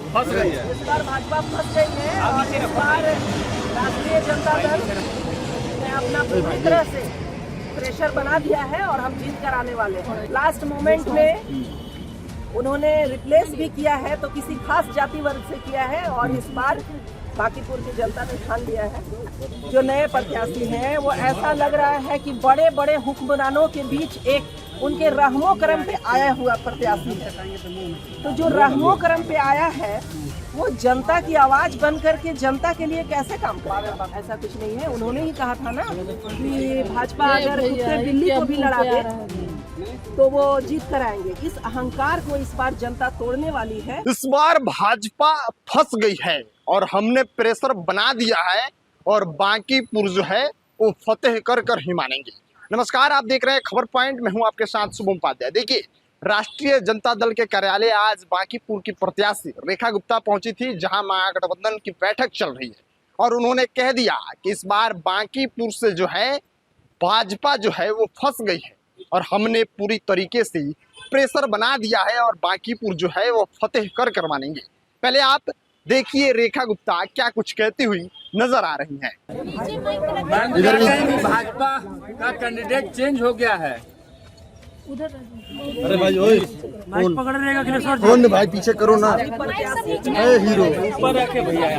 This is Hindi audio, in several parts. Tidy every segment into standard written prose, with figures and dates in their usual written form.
फंस गई है। इस बार भाजपा फंस गई है और इस बार राष्ट्रीय जनता दल ने अपना पूरी तरह से प्रेशर बना दिया है और हम जीत कर आने वाले हैं। लास्ट मोमेंट में उन्होंने रिप्लेस भी किया है तो किसी खास जाति वर्ग से किया है और इस बार बांकीपुर की जनता ने ठान लिया है। जो नए प्रत्याशी हैं वो ऐसा लग रहा है कि बड़े बड़े हुक्मरानों के बीच एक उनके रहमो करम पे आया हुआ प्रत्याशी है। तो जो रहमो करम पे आया है वो जनता की आवाज बन करके जनता के लिए कैसे काम करेगा? ऐसा कुछ नहीं है। उन्होंने ही कहा था ना कि भाजपा अगर कुत्ते बिल्ली को भी लड़ा दे तो वो जीत कर आएंगे। इस अहंकार को इस बार जनता तोड़ने वाली है। इस बार भाजपा फंस गई है और हमने प्रेशर बना दिया है और बांकीपुर जो है वो फतेह कर कर ही मानेंगे। नमस्कार, आप देख रहे हैं खबर पॉइंट। मैं हूं आपके साथ शुभम उपाध्याय। देखिए, राष्ट्रीय जनता दल के कार्यालय आज बांकीपुर की प्रत्याशी रेखा गुप्ता पहुंची थी, जहां महागठबंधन की बैठक चल रही है और उन्होंने कह दिया कि इस बार बांकीपुर से जो है भाजपा जो है वो फंस गई है और हमने पूरी तरीके से प्रेशर बना दिया है और बांकीपुर जो है वो फतेह कर कर मानेंगे। पहले आप देखिए रेखा गुप्ता क्या कुछ कहती हुई नजर आ रही हैं। इधर भी भाजपा का कैंडिडेट चेंज हो गया है। अरे भाई ओए फोन पकड़ रहेगा अखिलेश्वर फोन भाई पीछे करो ना। ए हीरो ऊपर रखे भैया,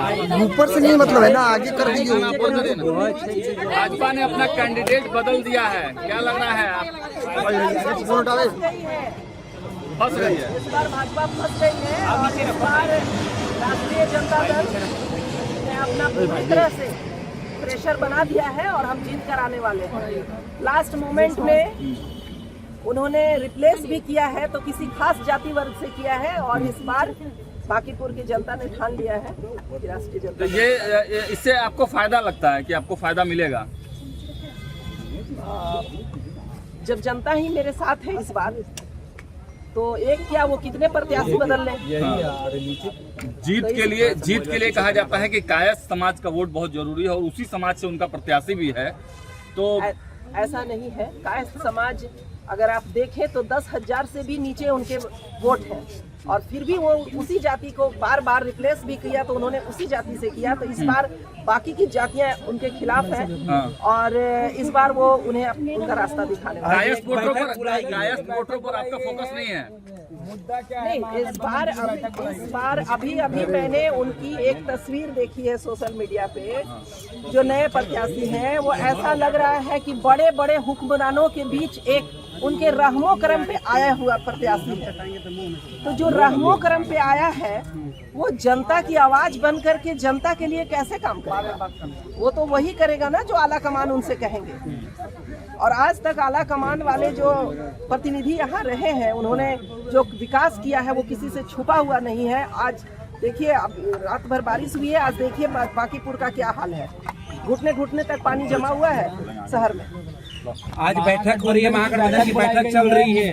ऊपर से नहीं मतलब है ना, आगे कर दीजिए। भाजपा ने अपना कैंडिडेट बदल दिया है। क्या लग रहा है आप? फोन उठावे फंस गई है। इस बार भाजपा फंस गई है और इस बार राष्ट्रीय जनता दल ने अपना पूरी तरह से प्रेशर बना दिया है और हम जीत कर आने वाले हैं। लास्ट मोमेंट में उन्होंने रिप्लेस भी किया है तो किसी खास जाति वर्ग से किया है और इस बार बांकीपुर की जनता ने ठान लिया है कि राष्ट्रीय जनता। तो ये इससे आपको फायदा लगता है कि आपको फायदा मिलेगा? जब जनता ही मेरे साथ है इस बार तो एक क्या वो कितने प्रत्याशी बदल लें। जीत के लिए कहा जाता है कि कायस्थ समाज का वोट बहुत जरूरी है और उसी समाज से उनका प्रत्याशी भी है। तो ऐसा नहीं है। कायस्थ समाज अगर आप देखें तो 10,000 से भी नीचे उनके वोट हैं और फिर भी वो उसी जाति को बार बार रिप्लेस भी किया तो उन्होंने उसी जाति से किया। तो इस बार बाकी की जातियां उनके खिलाफ हैं और इस बार वो उन्हें उनका रास्ता दिखाने वाले हैं। कायस्थ वोटरों पर आपका फोकस नहीं है? नहीं, इस बार अभी मैंने उनकी एक तस्वीर देखी है सोशल मीडिया पे। जो नए प्रत्याशी हैं वो ऐसा लग रहा है कि बड़े बड़े हुक्मरानों के बीच एक उनके रहमो करम पे आया हुआ प्रत्याशी है। तो जो रहमो करम पे आया है वो जनता की आवाज बन करके जनता के लिए कैसे काम करेगा? वो तो वही करेगा ना जो आला कमान उनसे कहेंगे। और आज तक आला कमान वाले जो प्रतिनिधि यहाँ रहे हैं उन्होंने जो विकास किया है वो किसी से छुपा हुआ नहीं है। आज देखिए, अब रात भर बारिश हुई है, आज देखिए बांकीपुर का क्या हाल है। घुटने घुटने तक पानी जमा हुआ है शहर में। आज बैठक हो रही है, महागठबंधन की बैठक चल रही है।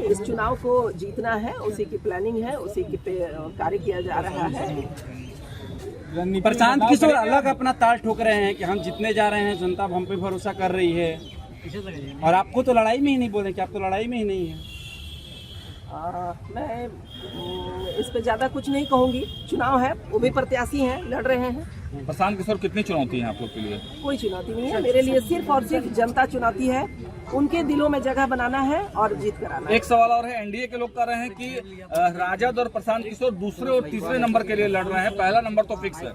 इस चुनाव को जीतना है, उसी की प्लानिंग है, उसी की पे कार्य किया जा रहा है। प्रशांत किशोर अलग अपना ताल ठोक रहे हैं कि हम जीतने जा रहे हैं, जनता हम पे भरोसा कर रही है और आपको तो लड़ाई में ही नहीं बोले कि आप तो लड़ाई में ही नहीं है। मैं इस पे ज्यादा कुछ नहीं कहूँगी। चुनाव है, वो भी प्रत्याशी हैं, लड़ रहे हैं। प्रशांत किशोर कितनी चुनौती है आप लोग के लिए? कोई चुनौती नहीं है मेरे लिए, सिर्फ और सिर्फ जनता चुनौती है। उनके दिलों में जगह बनाना है और जीत कराना है। एक सवाल और है, एनडीए के लोग कह रहे हैं कि राजद और प्रशांत किशोर दूसरे और तीसरे नंबर के लिए लड़ रहे हैं, पहला नंबर तो फिक्स है।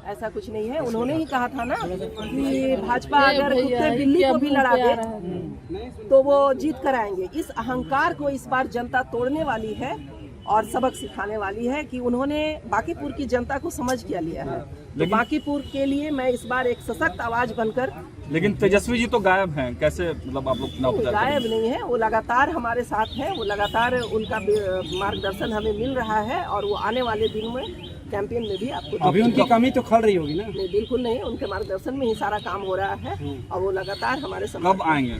ऐसा कुछ नहीं है। उन्होंने ही कहा था ना कि भाजपा अगर कुत्ते बिल्ली को भी लड़ा दे तो वो जीत कर आएंगे। इस अहंकार को इस बार जनता तोड़ने वाली है और सबक सिखाने वाली है कि उन्होंने बांकीपुर की जनता को समझ किया लिया है। तो बांकीपुर के लिए मैं इस बार एक सशक्त आवाज बनकर। लेकिन तेजस्वी जी तो गायब हैं, कैसे मतलब आप लोग चुनाव प्रचार करेंगे? गायब नहीं है, वो लगातार हमारे साथ है, वो लगातार उनका मार्गदर्शन हमें मिल रहा है और वो आने वाले दिनों में कैंपेन में भी आपको अभी उनकी कमी तो खल रही होगी ना? नहीं, बिल्कुल नहीं। उनके मार्गदर्शन में ही सारा काम हो रहा है और वो लगातार हमारे साथ। कब आएंगे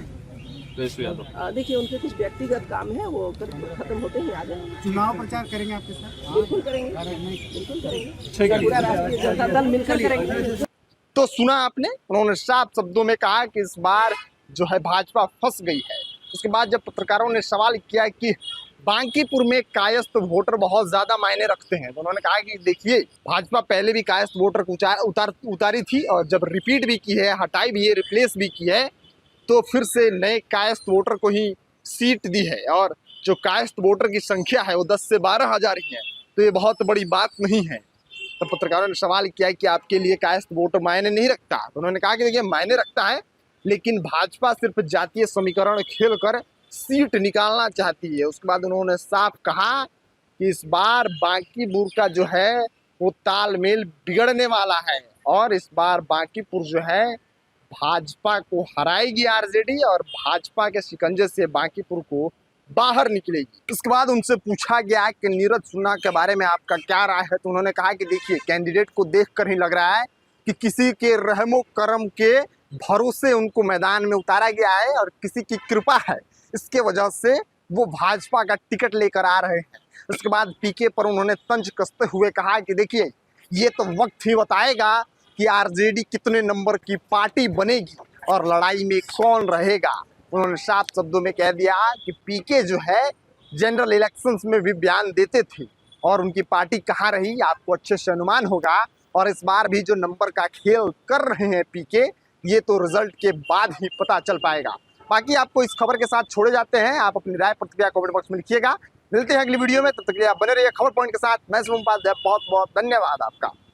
तेजस्वी यादव? देखिए, उनके कुछ व्यक्तिगत काम है, वो खत्म होते ही आ जाएंगे। चुनाव प्रचार करेंगे आपके साथ? बिल्कुल करेंगे, बिल्कुल करेंगे। पूरा राष्ट्रीय जनता दल मिलकर करेंगे। तो सुना आपने, उन्होंने साफ शब्दों में कहा कि इस बार जो है भाजपा फंस गई है उसके बाद जब पत्रकारों ने सवाल किया कि बांकीपुर में कायस्थ वोटर बहुत ज्यादा मायने रखते हैं, तो उन्होंने कहा कि देखिए भाजपा पहले भी कायस्थ वोटर को उतारी थी और जब रिपीट भी की है, हटाई भी है, रिप्लेस भी की है, तो फिर से नए कायस्थ वोटर को ही सीट दी है। और जो कायस्थ वोटर की संख्या है वो 10 से 12 हजार ही है, तो ये बहुत बड़ी बात नहीं है। तो पत्रकारों ने सवाल किया कि आपके लिए कायस्थ वोटर मायने नहीं रखता, तो उन्होंने कहा कि देखिए मायने रखता है, लेकिन भाजपा सिर्फ जातीय समीकरण खेलकर सीट निकालना चाहती है। उसके बाद उन्होंने साफ कहा कि इस बार बांकीपुर का जो है वो तालमेल बिगड़ने वाला है और इस बार बांकीपुर जो है भाजपा को हराएगी आरजेडी और भाजपा के शिकंजे से बांकीपुर को बाहर निकलेगी। इसके बाद उनसे पूछा गया कि नीरज सिन्हा के बारे में आपका क्या राय है, तो उन्होंने कहा कि देखिए कैंडिडेट को देखकर ही लग रहा है कि किसी के रहमो करम के भरोसे उनको मैदान में उतारा गया है और किसी की कृपा है, इसके वजह से वो भाजपा का टिकट लेकर आ रहे हैं। उसके बाद पीके पर उन्होंने तंज कसते हुए कहा कि देखिए ये तो वक्त ही बताएगा कि आरजेडी कितने नंबर की पार्टी बनेगी और लड़ाई में कौन रहेगा। उन्होंने साफ शब्दों में कह दिया कि पीके जो है जनरल इलेक्शंस में भी बयान देते थे और उनकी पार्टी कहाँ रही आपको अच्छे से अनुमान होगा। और इस बार भी जो नंबर का खेल कर रहे हैं पीके, ये तो रिजल्ट के बाद ही पता चल पाएगा। बाकी आपको इस खबर के साथ छोड़े जाते हैं, आप अपनी राय प्रतिक्रिया कमेंट बॉक्स में लिखिएगा। मिलते हैं अगली वीडियो में, तब तक के लिए आप बने रहिए खबर पॉइंट के साथ। मैं शुभम उपाध्याय, बहुत बहुत धन्यवाद आपका।